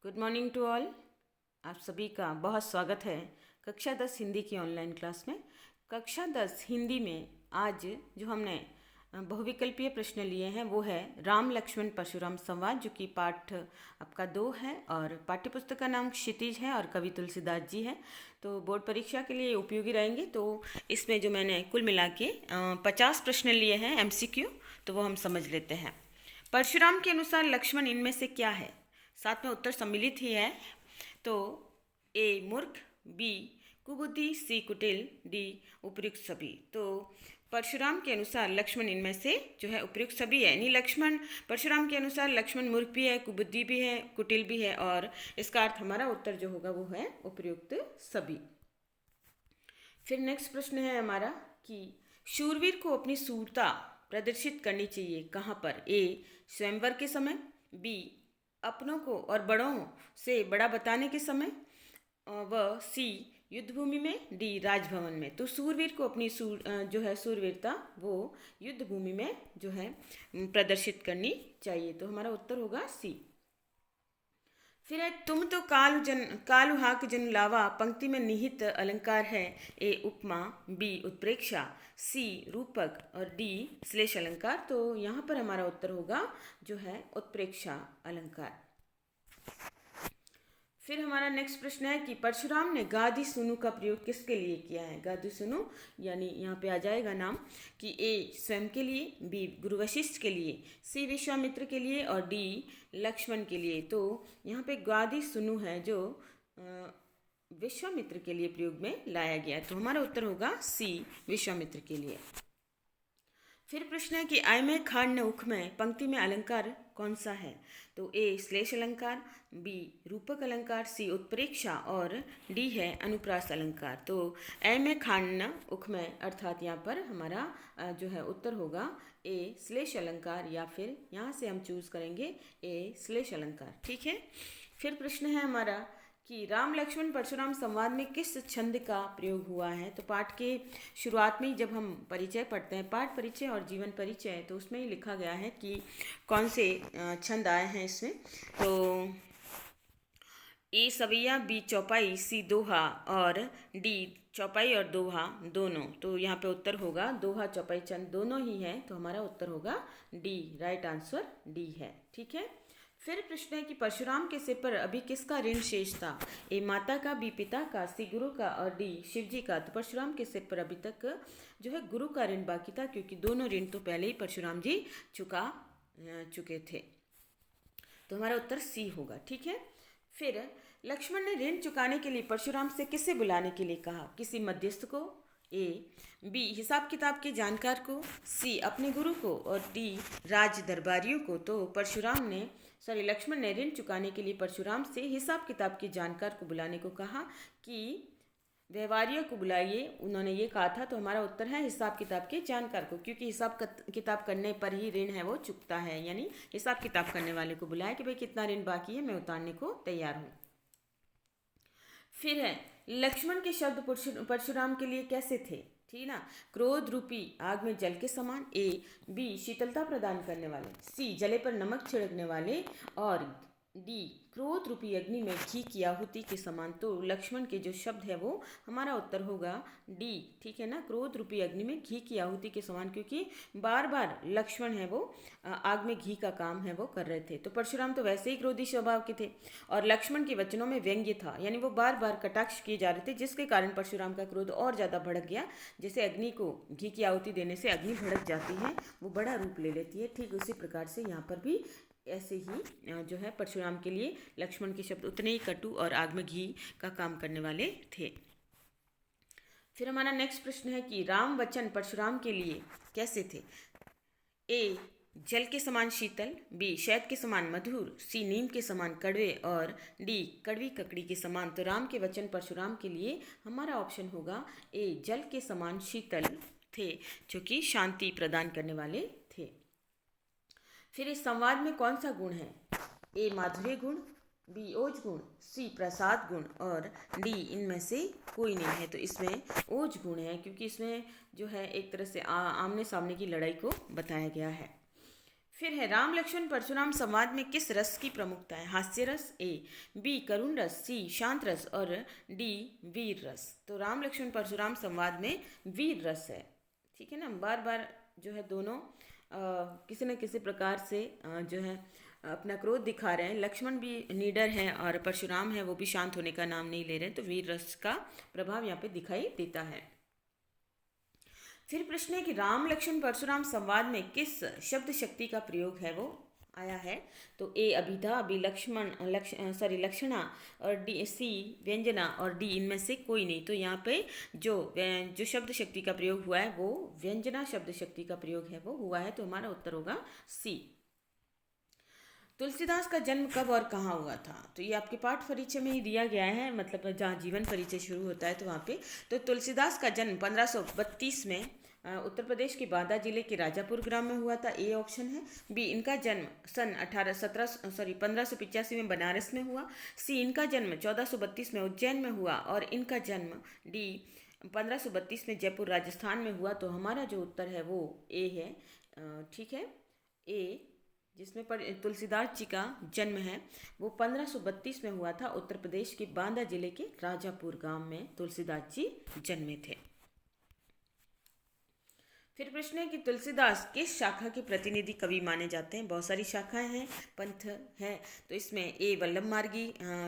Good morning to all. आप सभी का बहुत स्वागत है कक्षा 10 हिंदी की ऑनलाइन क्लास में। कक्षा 10 हिंदी में आज जो हमने बहुविकल्पीय प्रश्न लिए हैं वो है राम लक्ष्मण परशुराम संवाद, जो कि पाठ आपका 2 है और पाठ्यपुस्तक का नाम क्षितिज है और कवि तुलसीदास जी है। तो बोर्ड परीक्षा के लिए उपयोगी रहेंगे। तो इसमें जो मैंने कुल मिला के 50 प्रश्न लिए हैं MCQ, तो वो हम समझ लेते हैं। परशुराम के अनुसार लक्ष्मण इनमें से क्या है? साथ में उत्तर सम्मिलित ही है। तो ए मूर्ख, बी कुबुद्धि, सी कुटिल, डी उपयुक्त सभी। तो परशुराम के अनुसार लक्ष्मण इनमें से जो है उपयुक्त सभी है, यानी लक्ष्मण परशुराम के अनुसार लक्ष्मण मूर्ख भी है, कुबुद्धि भी है, कुटिल भी है, और इसका अर्थ हमारा उत्तर जो होगा वो है उपयुक्त सभी। फिर नेक्स्ट प्रश्न है हमारा कि शूरवीर को अपनी शूरता प्रदर्शित करनी चाहिए कहाँ पर? ए स्वयंवर के समय, बी अपनों को और बड़ों से बड़ा बताने के समय, व सी युद्धभूमि में, डी राजभवन में। तो सूरवीर को अपनी जो है सूरवीरता वो युद्धभूमि में जो है प्रदर्शित करनी चाहिए। तो हमारा उत्तर होगा सी। फिर है तुम तो कालु हाक जन लावा पंक्ति में निहित अलंकार है। ए उपमा, बी उत्प्रेक्षा, सी रूपक और डी श्लेष अलंकार। तो यहाँ पर हमारा उत्तर होगा जो है उत्प्रेक्षा अलंकार। फिर हमारा नेक्स्ट प्रश्न है कि परशुराम ने गादी सुनु का प्रयोग किसके लिए किया है? गादी सुनु यानी यहाँ पे आ जाएगा नाम कि ए स्वयं के लिए, बी गुरु वशिष्ठ के लिए, सी विश्वामित्र के लिए और डी लक्ष्मण के लिए। तो यहाँ पे गादी सुनु है जो विश्वामित्र के लिए प्रयोग में लाया गया है। तो हमारा उत्तर होगा सी विश्वामित्र के लिए। फिर प्रश्न है कि आय में खांड न उख में पंक्ति में अलंकार कौन सा है? तो ए श्लेष अलंकार, बी रूपक अलंकार, सी उत्प्रेक्षा और डी है अनुप्रास अलंकार। तो ऐ में खांड न उख में अर्थात यहाँ पर हमारा जो है उत्तर होगा ए श्लेष अलंकार, या फिर यहाँ से हम चूज करेंगे ए श्लेष अलंकार। ठीक है। फिर प्रश्न है हमारा कि राम लक्ष्मण परशुराम संवाद में किस छंद का प्रयोग हुआ है? तो पाठ के शुरुआत में ही जब हम परिचय पढ़ते हैं, पाठ परिचय और जीवन परिचय, तो उसमें ही लिखा गया है कि कौन से छंद आए हैं इसमें। तो ए सवैया, बी चौपाई, सी दोहा और डी चौपाई और दोहा दोनों। तो यहाँ पे उत्तर होगा दोहा चौपाई छंद दोनों ही है। तो हमारा उत्तर होगा डी, राइट आंसर डी है। ठीक है। फिर प्रश्न है कि परशुराम के सिर पर अभी किसका ऋण शेष था? ए माता का, बी पिता का, सी गुरु का और डी शिव जी का। तो परशुराम के सिर पर अभी तक जो है गुरु का ऋण बाकी था, क्योंकि दोनों ऋण तो पहले ही परशुराम जी चुका चुके थे। तो हमारा उत्तर सी होगा। ठीक है। फिर लक्ष्मण ने ऋण चुकाने के लिए परशुराम से किसे बुलाने के लिए कहा? किसी मध्यस्थ को, ए बी हिसाब किताब के जानकार को, सी अपने गुरु को और डी राज दरबारियों को। तो लक्ष्मण ने ऋण चुकाने के लिए परशुराम से हिसाब किताब के जानकार को बुलाने को कहा कि व्यवहारियों को बुलाइए, उन्होंने ये कहा था। तो हमारा उत्तर है हिसाब किताब के जानकार को, क्योंकि हिसाब किताब करने पर ही ऋण है वो चुकता है, यानी हिसाब किताब करने वाले को बुलाया कि भाई कितना ऋण बाकी है, मैं उतारने को तैयार हूँ। फिर है लक्ष्मण के शब्द परशुराम के लिए कैसे थे? ठीक ना। क्रोध रूपी आग में जल के समान, ए बी शीतलता प्रदान करने वाले, सी जले पर नमक छिड़कने वाले और डी क्रोध रूपी अग्नि में घी की आहुति के समान। तो लक्ष्मण के जो शब्द है वो हमारा उत्तर होगा डी। ठीक है ना, क्रोध रूपी अग्नि में घी की आहुति के समान, क्योंकि बार बार लक्ष्मण है वो आग में घी का काम है वो कर रहे थे। तो परशुराम तो वैसे ही क्रोधी स्वभाव के थे और लक्ष्मण के वचनों में व्यंग्य था, यानी वो बार बार कटाक्ष किए जा रहे थे, जिसके कारण परशुराम का क्रोध और ज़्यादा भड़क गया। जैसे अग्नि को घी की आहुति देने से अग्नि भड़क जाती है, वो बड़ा रूप ले लेती है, ठीक उसी प्रकार से यहाँ पर भी ऐसे ही जो है परशुराम के लिए लक्ष्मण के शब्द उतने ही कटु और आग में घी का काम करने वाले थे। फिर हमारा नेक्स्ट प्रश्न है कि राम वचन परशुराम के लिए कैसे थे? ए जल के समान शीतल, बी शहद के समान मधुर, सी नीम के समान कड़वे और डी कड़वी ककड़ी के समान। तो राम के वचन परशुराम के लिए हमारा ऑप्शन होगा ए जल के समान शीतल थे, जो कि शांति प्रदान करने वाले थे। फिर इस संवाद में कौन सा गुण है? ए माधुर्य गुण, बी ओज गुण, सी प्रसाद गुण और डी इनमें से कोई नहीं है। तो इसमें ओज गुण है, क्योंकि इसमें जो है एक तरह से आमने सामने की लड़ाई को बताया गया है। फिर है राम लक्ष्मण परशुराम संवाद में किस रस की प्रमुखता है? हास्य रस, ए, बी करुण रस, सी शांत रस और डी वीर रस। तो राम लक्ष्मण परशुराम संवाद में वीर रस है। ठीक है ना, बार बार जो है दोनों किसी न किसी प्रकार से जो है अपना क्रोध दिखा रहे हैं। लक्ष्मण भी निडर हैं और परशुराम है वो भी शांत होने का नाम नहीं ले रहे हैं, तो वीर रस का प्रभाव यहाँ पे दिखाई देता है। फिर प्रश्न है कि राम लक्ष्मण परशुराम संवाद में किस शब्द शक्ति का प्रयोग है वो आया है? तो ए अभिधा, बी लक्षणा और डी सी व्यंजना और डी इनमें से कोई नहीं। तो यहाँ पे जो शब्द शक्ति का प्रयोग हुआ है वो व्यंजना शब्द शक्ति का प्रयोग है वो हुआ है, तो हमारा उत्तर होगा सी। तुलसीदास का जन्म कब और कहाँ हुआ था? तो ये आपके पाठ परिचय में ही दिया गया है, मतलब जहाँ जीवन परिचय शुरू होता है तो वहाँ पे। तो तुलसीदास का जन्म 1532 में उत्तर प्रदेश के बांदा जिले के राजापुर ग्राम में हुआ था, ए ऑप्शन है। बी इनका जन्म सन 1585 में बनारस में हुआ। सी इनका जन्म 1432 में उज्जैन में हुआ और इनका जन्म डी 1532 में जयपुर राजस्थान में हुआ। तो हमारा जो उत्तर है वो ए है। ठीक है, ए जिसमें पर तुलसीदास जी का जन्म है वो 1532 में हुआ था। उत्तर प्रदेश के बांदा जिले के राजापुर गांव में तुलसीदास जी जन्मे थे। फिर प्रश्न है कि तुलसीदास किस शाखा के प्रतिनिधि कवि माने जाते हैं? बहुत सारी शाखाएं हैं, पंथ है, तो इसमें ए वल्लभ मार्गी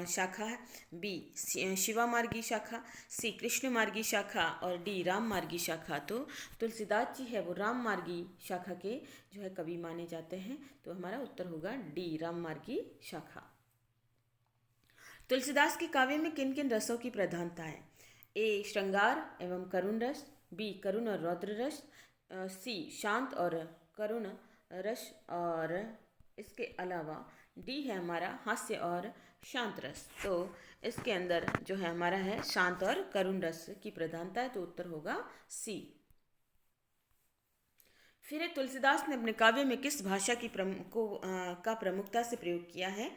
शाखा है, बी शिवा मार्गी शाखा, सी कृष्ण मार्गी शाखा और डी राम मार्गी शाखा। तो तुलसीदास जी है वो राम मार्गी शाखा के जो है कवि माने जाते हैं, तो हमारा उत्तर होगा डी राम मार्गी शाखा। तुलसीदास के काव्य में किन किन रसों की प्रधानता है? ए श्रृंगार एवं करुण रस, बी करुण और रौद्र रस, सी शांत और करुण रस और इसके अलावा डी है हमारा हास्य और शांत रस। तो इसके अंदर जो है हमारा है शांत और करुण रस की प्रधानता है, तो उत्तर होगा सी। फिर है तुलसीदास ने अपने काव्य में किस भाषा का प्रमुखता से प्रयोग किया है?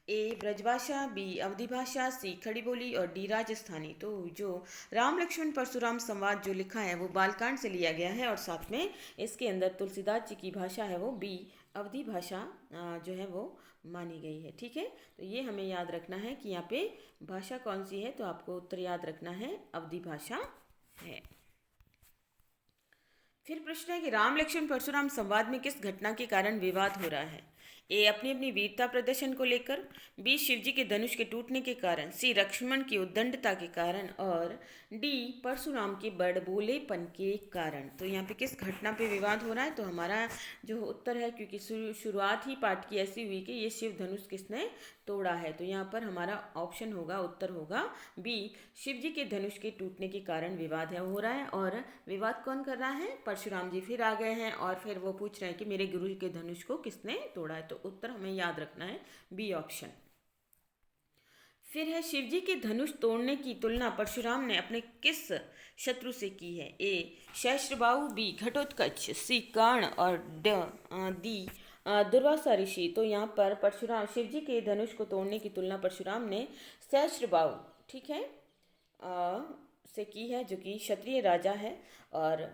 ए ब्रजभाषा, बी अवधी भाषा, सी खड़ी बोली और डी राजस्थानी। तो जो राम लक्ष्मण परशुराम संवाद जो लिखा है वो बालकांड से लिया गया है और साथ में इसके अंदर तुलसीदास जी की भाषा है वो बी अवधी भाषा जो है वो मानी गई है। ठीक है, तो ये हमें याद रखना है कि यहाँ पे भाषा कौन सी है, तो आपको उत्तर याद रखना है अवधी भाषा है। फिर प्रश्न है कि राम लक्ष्मण परशुराम संवाद में किस घटना के कारण विवाद हो रहा है? ए अपनी अपनी वीरता प्रदर्शन को लेकर, बी शिवजी के धनुष के टूटने के कारण, सी लक्ष्मण की उद्दंडता के कारण और डी परशुराम के बड़बोलेपन के कारण। तो यहाँ पे किस घटना पे विवाद हो रहा है? तो हमारा जो उत्तर है, क्योंकि शुरुआत ही पाठ की ऐसी हुई कि ये शिव धनुष किसने तोड़ा है, तो यहाँ पर हमारा ऑप्शन होगा, उत्तर होगा बी शिवजी के धनुष के टूटने के कारण विवाद है हो रहा है। और विवाद कौन कर रहा है? परशुराम जी फिर आ गए हैं और फिर वो पूछ रहे हैं कि मेरे गुरु के धनुष को किसने तोड़ा है, तो उत्तर हमें याद रखना है बी ऑप्शन। फिर है शिवजी के धनुष तोड़ने की तुलना परशुराम ने अपने किस शत्रु से की है? ए सहस्त्रबाहु, बी घटोत्कच, सी कर्ण और डी दुर्वासा ऋषि। तो यहाँ पर परशुराम शिवजी के धनुष को तोड़ने की तुलना परशुराम ने सहस्त्रबाहु, ठीक है, से की है, जो कि क्षत्रिय राजा है और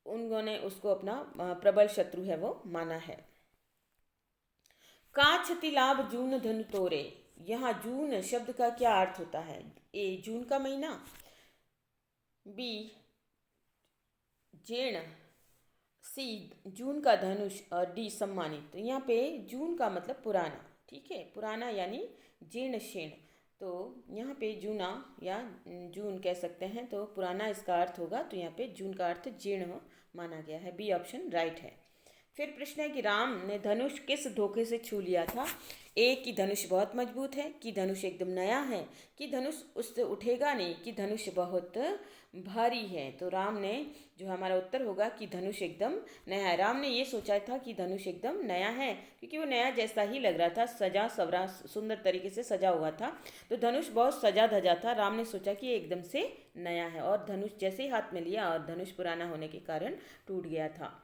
उन्होंने उसको अपना प्रबल शत्रु है वो माना है। का क्षति लाभ जून धनु तोरे, यहाँ जून शब्द का क्या अर्थ होता है? ए जून का महीना, बी जीर्ण, सी जून का धनुष और डी सम्मानित। तो यहाँ पे जून का मतलब पुराना, ठीक है, पुराना यानी जीर्ण शीर्ण, तो यहाँ पे जूना या जून कह सकते हैं, तो पुराना इसका अर्थ होगा, तो यहाँ पे जून का अर्थ जीर्ण माना गया है, बी ऑप्शन राइट है। फिर प्रश्न है कि राम ने धनुष किस धोखे से छू लिया था? ए कि धनुष बहुत मजबूत है, कि धनुष एकदम नया है, कि धनुष उससे उठेगा नहीं, कि धनुष बहुत भारी है। तो राम ने जो हमारा उत्तर होगा कि धनुष एकदम नया है। राम ने ये सोचा था कि धनुष एकदम नया है क्योंकि वो नया जैसा ही लग रहा था, सजा सवरा सुंदर तरीके से सजा हुआ था, तो धनुष बहुत सजा धजा था। राम ने सोचा कि ये एकदम से नया है और धनुष जैसे ही हाथ में लिया और धनुष पुराना होने के कारण टूट गया था।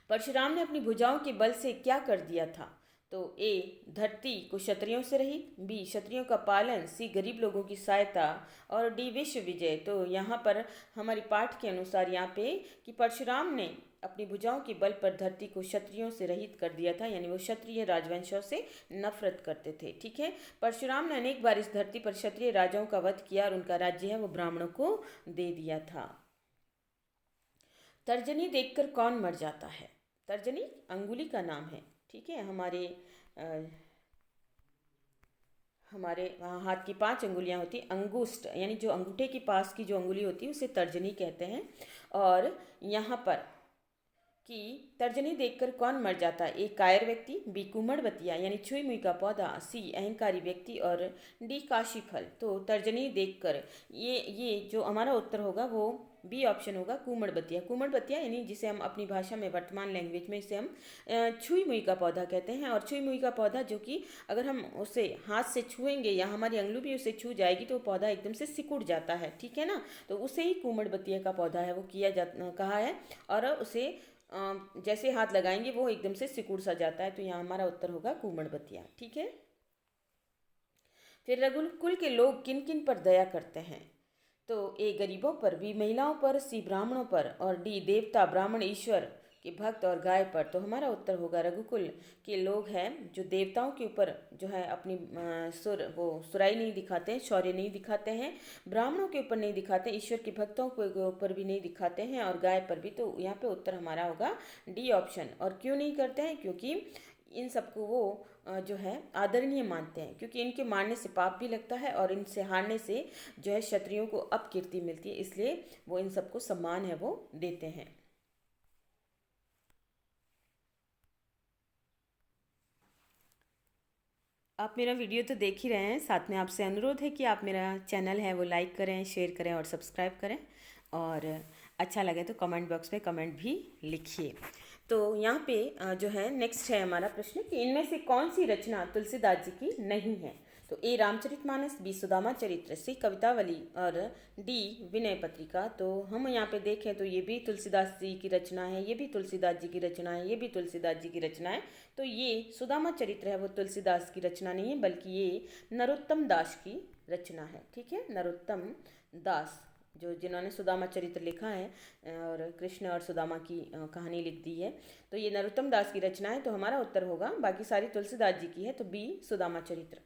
परशुराम ने अपनी भुजाओं के बल से क्या कर दिया था? तो ए धरती को क्षत्रियों से रहित, बी क्षत्रियों का पालन, सी गरीब लोगों की सहायता और डी विश्व विजय। तो यहाँ पर हमारी पाठ के अनुसार यहाँ पे कि परशुराम ने अपनी भुजाओं के बल पर धरती को क्षत्रियों से रहित कर दिया था, यानी वो क्षत्रिय राजवंशों से नफरत करते थे। ठीक है, परशुराम ने अनेक बार इस धरती पर क्षत्रिय राजाओं का वध किया और उनका राज्य है वो ब्राह्मणों को दे दिया था। तर्जनी देखकर कौन मर जाता है? तर्जनी अंगुली का नाम है। ठीक है, हमारे हाथ की 5 अंगुलियां होती, अंगुष्ठ यानी जो अंगूठे के पास की जो अंगुली होती है उसे तर्जनी कहते हैं। और यहाँ पर कि तर्जनी देखकर कौन मर जाता है? ए कायर व्यक्ति, बी कुमड़बतिया यानी छुई मुई का पौधा, सी अहंकारी व्यक्ति और डी काशी फल। तो तर्जनी देखकर ये जो हमारा उत्तर होगा वो बी ऑप्शन होगा, कुमड़बतिया। कुमड़बतिया यानी जिसे हम अपनी भाषा में वर्तमान लैंग्वेज में इसे हम छुई मुई का पौधा कहते हैं। और छुई मुई का पौधा जो कि अगर हम उसे हाथ से छुएंगे या हमारी अंगुली भी उसे छू जाएगी तो वो पौधा एकदम से सिकुड़ जाता है। ठीक है ना, तो उसे ही कुमड़बतिया का पौधा है वो कहा है। और उसे जैसे हाथ लगाएंगे वो एकदम से सिकुड़ सा जाता है। तो यहाँ हमारा उत्तर होगा कुमड़बतिया। ठीक है, फिर रघुकुल के लोग किन किन पर दया करते हैं? तो ए गरीबों पर, बी महिलाओं पर, सी ब्राह्मणों पर और डी देवता ब्राह्मण ईश्वर के भक्त और गाय पर। तो हमारा उत्तर होगा रघुकुल के लोग हैं जो देवताओं के ऊपर जो है अपनी सुराई नहीं दिखाते हैं, शौर्य नहीं दिखाते हैं, ब्राह्मणों के ऊपर नहीं दिखाते, ईश्वर के भक्तों के ऊपर भी नहीं दिखाते हैं और गाय पर भी। तो यहाँ पे उत्तर हमारा होगा डी ऑप्शन। और क्यों नहीं करते हैं? क्योंकि इन सबको वो जो है आदरणीय मानते हैं, क्योंकि इनके मारने से पाप भी लगता है और इनसे हारने से जो है क्षत्रियों को अपकीर्ति मिलती है, इसलिए वो इन सबको सम्मान है वो देते हैं। आप मेरा वीडियो तो देख ही रहे हैं, साथ में आपसे अनुरोध है कि आप मेरा चैनल है वो लाइक करें, शेयर करें और सब्सक्राइब करें। और अच्छा लगे तो कमेंट बॉक्स में कमेंट भी लिखिए। तो यहाँ पे जो है नेक्स्ट है हमारा प्रश्न कि इनमें से कौन सी रचना तुलसीदास जी की नहीं है? तो ए रामचरितमानस, बी सुदामा चरित्र, सी कवितावली और डी विनय पत्रिका। तो हम यहाँ पे देखें तो ये भी तुलसीदास जी की रचना है, ये भी तुलसीदास जी की रचना है, ये भी तुलसीदास जी की रचना है। तो ये सुदामा चरित्र है वो तुलसीदास की रचना नहीं है, बल्कि ये नरोत्तम दास की रचना है। ठीक है, नरोत्तम दास जिन्होंने सुदामा चरित्र लिखा है और कृष्ण और सुदामा की कहानी लिख दी है। तो ये नरोत्तम दास की रचना है। तो हमारा उत्तर होगा, बाकी सारी तुलसीदास जी की है, तो बी सुदामा चरित्र।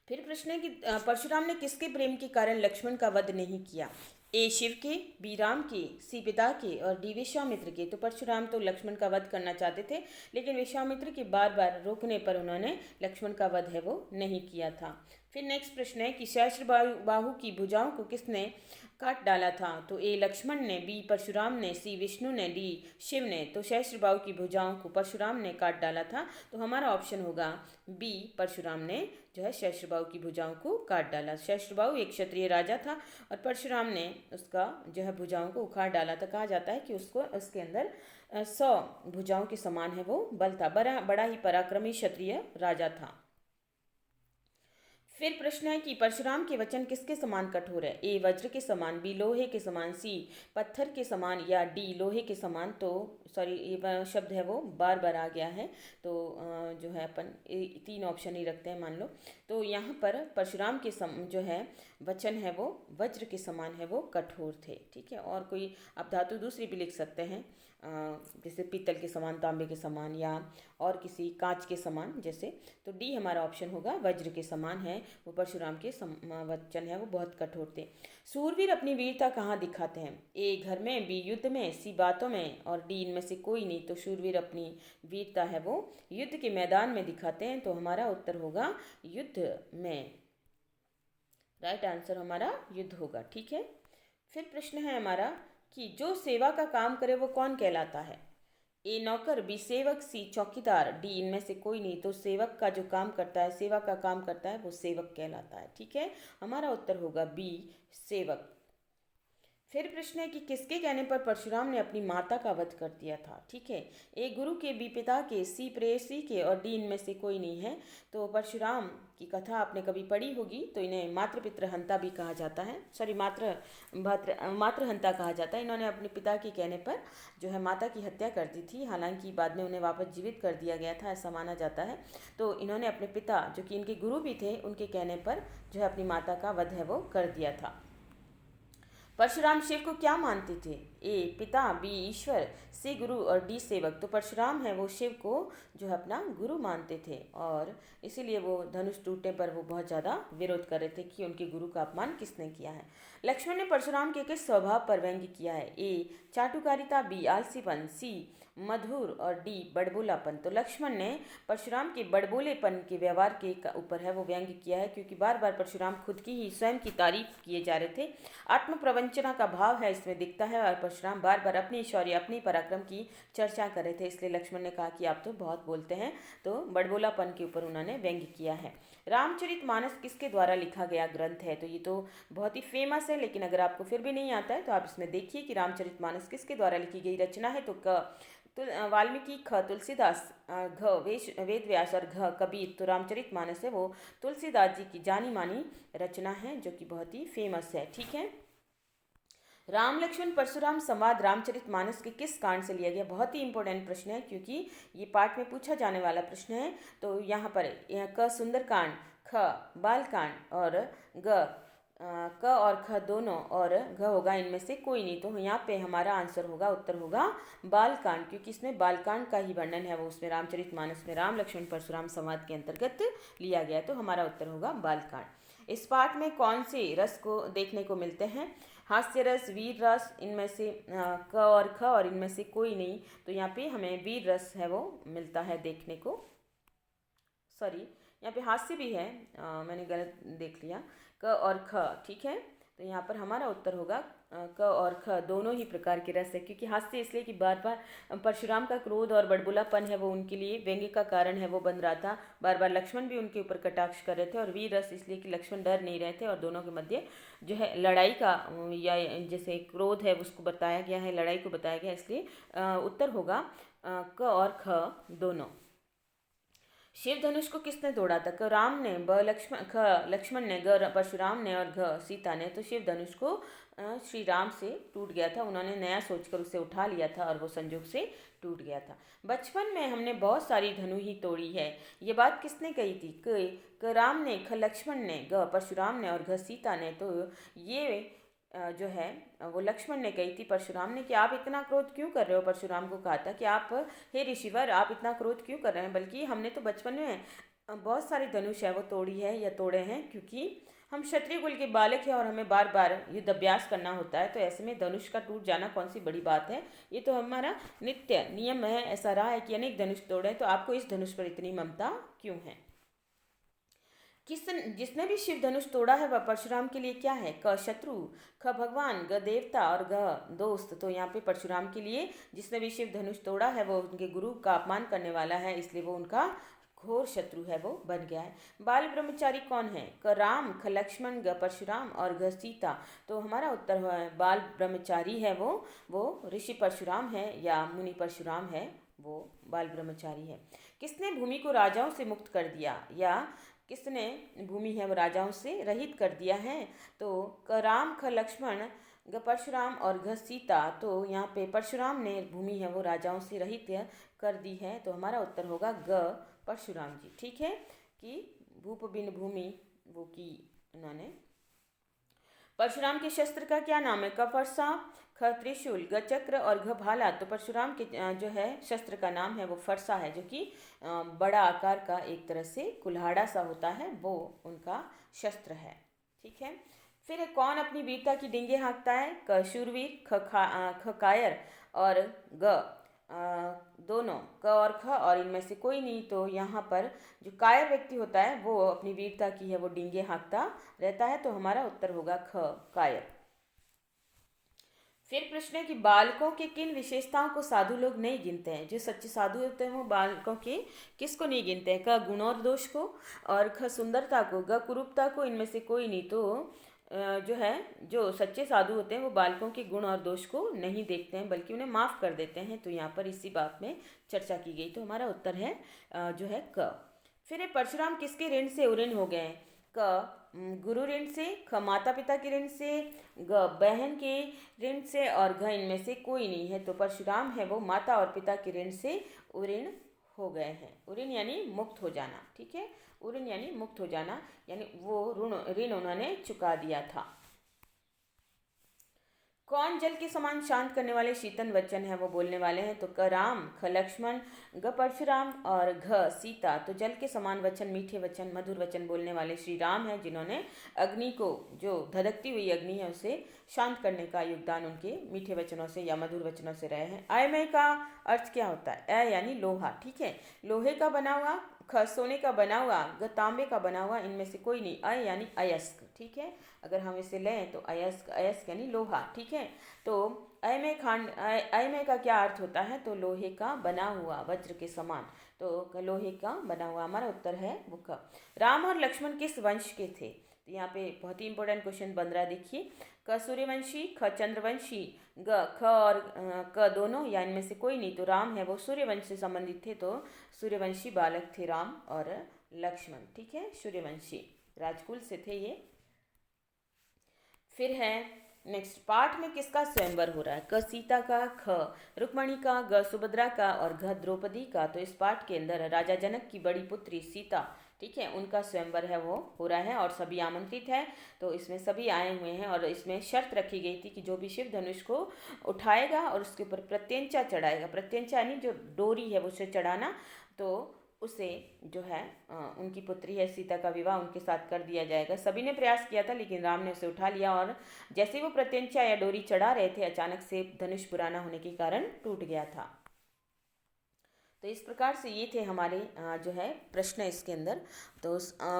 फिर प्रश्न है कि परशुराम ने किसके प्रेम के कारण लक्ष्मण का वध नहीं किया? ए शिव के, बी राम के, सी पिता के और डी विश्वामित्र के। तो परशुराम तो लक्ष्मण का वध करना चाहते थे, लेकिन विश्वामित्र के बार बार रोकने पर उन्होंने लक्ष्मण का वध है वो नहीं किया था। फिर नेक्स्ट प्रश्न है कि सहस्त्रबाहु की भुजाओं को किसने काट डाला था? तो ए लक्ष्मण ने, बी परशुराम ने, सी विष्णु ने, डी शिव ने। तो सहस्त्रबाहु की भुजाओं को परशुराम ने काट डाला था। तो हमारा ऑप्शन होगा बी, परशुराम ने जो है सहस्त्रबाहु की भुजाओं को काट डाला। सहस्त्रबाहु एक क्षत्रिय राजा था और परशुराम ने उसका जो है भुजाओं को उखाड़ डाला था। कहा जाता है कि उसके अंदर 100 भुजाओं के समान है वो बल था। बड़ा ही पराक्रमी क्षत्रिय राजा था। फिर प्रश्न है कि परशुराम के वचन किसके समान कठोर है? ए वज्र के समान, बी लोहे के समान, सी पत्थर के समान या डी लोहे के समान। तो सॉरी, ये शब्द है वो बार बार आ गया है, तो जो है अपन 3 ऑप्शन ही रखते हैं मान लो। तो यहाँ पर परशुराम के जो है वचन है वो वज्र के समान है वो कठोर थे। ठीक है, और कोई आप धातु दूसरी भी लिख सकते हैं, जैसे पीतल के समान, तांबे के समान या और किसी कांच के समान जैसे। तो डी हमारा ऑप्शन होगा, वज्र के समान है वो परशुराम के वचन है वो बहुत कठोर थे। सूरवीर अपनी वीरता कहाँ दिखाते हैं? ए घर में, बी युद्ध में, सी बातों में और डी इनमें से कोई नहीं। तो शूरवीर अपनी वीरता है वो युद्ध के मैदान में दिखाते हैं। तो हमारा उत्तर होगा युद्ध में। राइट आंसर हमारा युद्ध होगा। ठीक है, फिर प्रश्न है हमारा कि जो सेवा का काम करे वो कौन कहलाता है? ए नौकर, बी सेवक, सी चौकीदार, डी इनमें से कोई नहीं। तो सेवक का जो काम करता है, सेवा का काम करता है वो सेवक कहलाता है। ठीक है, हमारा उत्तर होगा बी सेवक। फिर प्रश्न है कि किसके कहने पर परशुराम ने अपनी माता का वध कर दिया था? ठीक है, ए गुरु के, बी पिता के, सी प्रेयसी के और डी इनमें से कोई नहीं है। तो परशुराम की कथा आपने कभी पढ़ी होगी, तो इन्हें मातृ पितृ हंता भी कहा जाता है, सॉरी मातृ हंता कहा जाता है। इन्होंने अपने पिता के कहने पर जो है माता की हत्या कर दी थी, हालांकि बाद में उन्हें वापस जीवित कर दिया गया था, ऐसा माना जाता है। तो इन्होंने अपने पिता जो कि इनके गुरु भी थे, उनके कहने पर जो है अपनी माता का वध है वो कर दिया था। परशुराम शिव को क्या मानते थे? ए पिता, बी ईश्वर, सी गुरु और डी सेवक। तो परशुराम है वो शिव को जो है अपना गुरु मानते थे और इसीलिए वो धनुष टूटने पर वो बहुत ज़्यादा विरोध कर रहे थे कि उनके गुरु का अपमान किसने किया है। लक्ष्मण ने परशुराम के किस स्वभाव पर व्यंग्य किया है? ए चाटुकारिता, बी आलसीपन, सी मधुर और डी बड़बोलापन। तो लक्ष्मण ने परशुराम के बड़बोलेपन के व्यवहार के ऊपर है वो व्यंग्य किया है, क्योंकि बार बार परशुराम खुद की ही स्वयं की तारीफ किए जा रहे थे। आत्म प्रवंचना का भाव है इसमें दिखता है और परशुराम बार बार अपनी शौर्य, अपनी पराक्रम की चर्चा कर रहे थे, इसलिए लक्ष्मण ने कहा कि आप तो बहुत बोलते हैं। तो बड़बोलापन के ऊपर उन्होंने व्यंग्य किया है। रामचरितमानस किसके द्वारा लिखा गया ग्रंथ है? तो ये तो बहुत ही फेमस है, लेकिन अगर आपको फिर भी नहीं आता है तो आप इसमें देखिए कि रामचरितमानस किसके द्वारा लिखी गई रचना है। तो वाल्मीकि, ख तुलसीदास, घ वेद व्यास और घ कबीर। तो रामचरितमानस है वो तुलसीदास जी की जानी मानी रचना है जो कि बहुत ही फेमस है। ठीक है। राम लक्ष्मण परशुराम संवाद रामचरितमानस के किस कांड से लिया गया? बहुत ही इंपॉर्टेंट प्रश्न है क्योंकि ये पाठ में पूछा जाने वाला प्रश्न है। तो यहाँ पर क सुंदरकांड, ख बालकांड और ग क और ख दोनों और घ होगा इनमें से कोई नहीं। तो यहाँ पे हमारा आंसर होगा, उत्तर होगा बालकांड, क्योंकि इसमें बालकांड का ही वर्णन है वो उसमें रामचरितमानस में राम लक्ष्मण परशुराम संवाद के अंतर्गत लिया गया। तो हमारा उत्तर होगा बालकांड। इस पाठ में कौन से रस को देखने को मिलते हैं? हास्य रस, वीर रस, इनमें से क और ख और इनमें से कोई नहीं। तो यहाँ पे हमें वीर रस है वो मिलता है देखने को। सॉरी, यहाँ पे हास्य भी है, मैंने गलत देख लिया। क और ख, ठीक है। तो यहाँ पर हमारा उत्तर होगा क और ख दोनों ही प्रकार के रस है, क्योंकि हास्य इसलिए कि बार बार परशुराम का क्रोध और बड़बुलापन है वो उनके लिए व्यंग्य का कारण है वो बन रहा था। बार बार लक्ष्मण भी उनके ऊपर कटाक्ष कर रहे थे। और वीर रस इसलिए कि लक्ष्मण डर नहीं रहे थे और दोनों के मध्य जो है लड़ाई का या जैसे क्रोध है उसको बताया गया है, लड़ाई को बताया गया, इसलिए उत्तर होगा क और ख दोनों। शिव धनुष को किसने तोड़ा था? क राम ने, ब लक्ष्मण, ख लक्ष्मण ने, ग परशुराम ने और घ सीता ने। तो शिव धनुष को श्री राम से टूट गया था, उन्होंने नया सोचकर उसे उठा लिया था और वो संजोग से टूट गया था। बचपन में हमने बहुत सारी धनु ही तोड़ी है, ये बात किसने कही थी? क राम ने, ख लक्ष्मण ने, ग परशुराम ने और घ सीता ने। तो ये जो है वो लक्ष्मण ने कही थी परशुराम ने कि आप इतना क्रोध क्यों कर रहे हो। परशुराम को कहा था कि आप, हे ऋषिवर, आप इतना क्रोध क्यों कर रहे हैं, बल्कि हमने तो बचपन में बहुत सारे धनुष है वो तोड़ी है या तोड़े हैं, क्योंकि हम क्षत्रिय कुल के बालक हैं और हमें बार बार युद्ध अभ्यास करना होता है। तो ऐसे में धनुष का टूट जाना कौन सी बड़ी बात है, ये तो हमारा नित्य नियम है। ऐसा रहा है कि अनेक धनुष तोड़े, तो आपको इस धनुष पर इतनी ममता क्यों है? जिसने भी शिव धनुष तोड़ा है वह परशुराम के लिए क्या है? क शत्रु, ख भगवान, ग देवता और घ दोस्त। तो यहाँ पे परशुराम के लिए जिसने भी शिव धनुष तोड़ा है वो उनके गुरु का अपमान करने वाला है, इसलिए वो उनका घोर शत्रु है वो बन गया है। बाल ब्रह्मचारी कौन है? क राम, ख लक्ष्मण, ग परशुराम और घ सीता। तो हमारा उत्तर है बाल ब्रह्मचारी है वो ऋषि परशुराम है या मुनि परशुराम है, वो बाल ब्रह्मचारी है। किसने भूमि को राजाओं से मुक्त कर दिया या किसने भूमि है वो राजाओं से रहित कर दिया है? तो क राम, ख लक्ष्मण, ग परशुराम और घ सीता। तो यहाँ पे परशुराम ने भूमि है वो राजाओं से रहित कर दी है। तो हमारा उत्तर होगा ग परशुराम जी। ठीक है, कि भूप बिन भूमि वो की उन्होंने। परशुराम के शस्त्र का क्या नाम है? क फरसा, ख त्रिशूल, ग चक्र और घ भाला। तो परशुराम के जो है शस्त्र का नाम है वो फरसा है, जो कि बड़ा आकार का एक तरह से कुल्हाड़ा सा होता है, वो उनका शस्त्र है। ठीक है। फिर कौन अपनी वीरता की डिंगे हाँकता है? क शूरवीर, ख कायर और ग दोनों, क और ख और इनमें से कोई नहीं। तो यहाँ पर जो कायर व्यक्ति होता है वो अपनी वीरता की है वो डिंगे हाँकता रहता है। तो हमारा उत्तर होगा ख कायर। फिर प्रश्न है कि बालकों के किन विशेषताओं को साधु लोग नहीं गिनते हैं? जो सच्चे साधु होते हैं वो बालकों के किसको नहीं गिनते हैं? क गुण और दोष को और ख सुंदरता को, ग कुरूपता को, इनमें से कोई नहीं। तो जो है जो सच्चे साधु होते हैं वो बालकों के गुण और दोष को नहीं देखते हैं बल्कि उन्हें माफ़ कर देते हैं। तो यहाँ पर इसी बात में चर्चा की गई। तो हमारा उत्तर है जो है क। फिर परशुराम किसके ऋण से उऋण हो गए? क गुरु ऋण से, ख माता पिता के ऋण से, ग बहन के ऋण से और घ इनमें से कोई नहीं है। तो परशुराम है वो माता और पिता के ऋण से उऋण हो गए हैं। उऋण यानी मुक्त हो जाना। ठीक है, उऋण यानी मुक्त हो जाना, यानी वो ऋण उन्होंने चुका दिया था। कौन जल के समान शांत करने वाले शीतन वचन है वो बोलने वाले हैं? तो क राम, ख लक्ष्मण, ग परशुराम और घ सीता। तो जल के समान वचन, मीठे वचन, मधुर वचन बोलने वाले श्री राम हैं, जिन्होंने अग्नि को, जो धधकती हुई अग्नि है, उसे शांत करने का योगदान उनके मीठे वचनों से या मधुर वचनों से रहे हैं। अयमय का अर्थ क्या होता है? अ यानी लोहा, ठीक है, लोहे का बना हुआ, ख सोने का बना हुआ, ग तांबे का बना हुआ, इनमें से कोई नहीं। अ यानी अयस्क, ठीक है, अगर हम इसे लें तो अयस्क, अयस्क यानी लोहा, ठीक है। तो अयमय का क्या अर्थ होता है? तो लोहे का बना हुआ, वज्र के समान, तो लोहे का बना हुआ हमारा उत्तर है वो ख। राम और लक्ष्मण किस वंश के थे? तो यहाँ पे बहुत ही इंपॉर्टेंट क्वेश्चन बन रहा है, देखिए। क सूर्यवंशी, ख चंद्रवंशी, ग ख और क दोनों या इनमें से कोई नहीं। तो राम है वो सूर्यवंश से संबंधित थे, तो सूर्यवंशी बालक थे राम और लक्ष्मण, ठीक है, सूर्यवंशी राजकुल से थे ये। फिर है नेक्स्ट, पाठ में किसका स्वयंवर हो रहा है? क सीता का, ख रुक्मणी का, ग सुभद्रा का और घ द्रौपदी का। तो इस पाठ के अंदर राजा जनक की बड़ी पुत्री सीता, ठीक है, उनका स्वयंवर है वो हो रहा है और सभी आमंत्रित है। तो इसमें सभी आए हुए हैं और इसमें शर्त रखी गई थी कि जो भी शिव धनुष को उठाएगा और उसके ऊपर प्रत्यंचा चढ़ाएगा, प्रत्यंचा यानी जो डोरी है वो उसे चढ़ाना, तो उसे जो है उनकी पुत्री है सीता का विवाह उनके साथ कर दिया जाएगा। सभी ने प्रयास किया था लेकिन राम ने उसे उठा लिया और जैसे वो प्रत्यंचा या डोरी चढ़ा रहे थे, अचानक से धनुष पुराना होने के कारण टूट गया था। तो इस प्रकार से ये थे हमारे जो है प्रश्न इसके अंदर। तो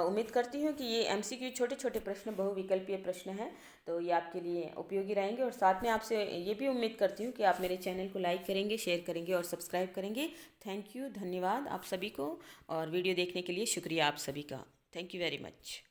उम्मीद करती हूँ कि ये एमसीक्यू छोटे छोटे प्रश्न, बहुविकल्पीय प्रश्न हैं, तो ये आपके लिए उपयोगी रहेंगे। और साथ में आपसे ये भी उम्मीद करती हूँ कि आप मेरे चैनल को लाइक करेंगे, शेयर करेंगे और सब्सक्राइब करेंगे। थैंक यू, धन्यवाद आप सभी को, और वीडियो देखने के लिए शुक्रिया आप सभी का। Thank you very much.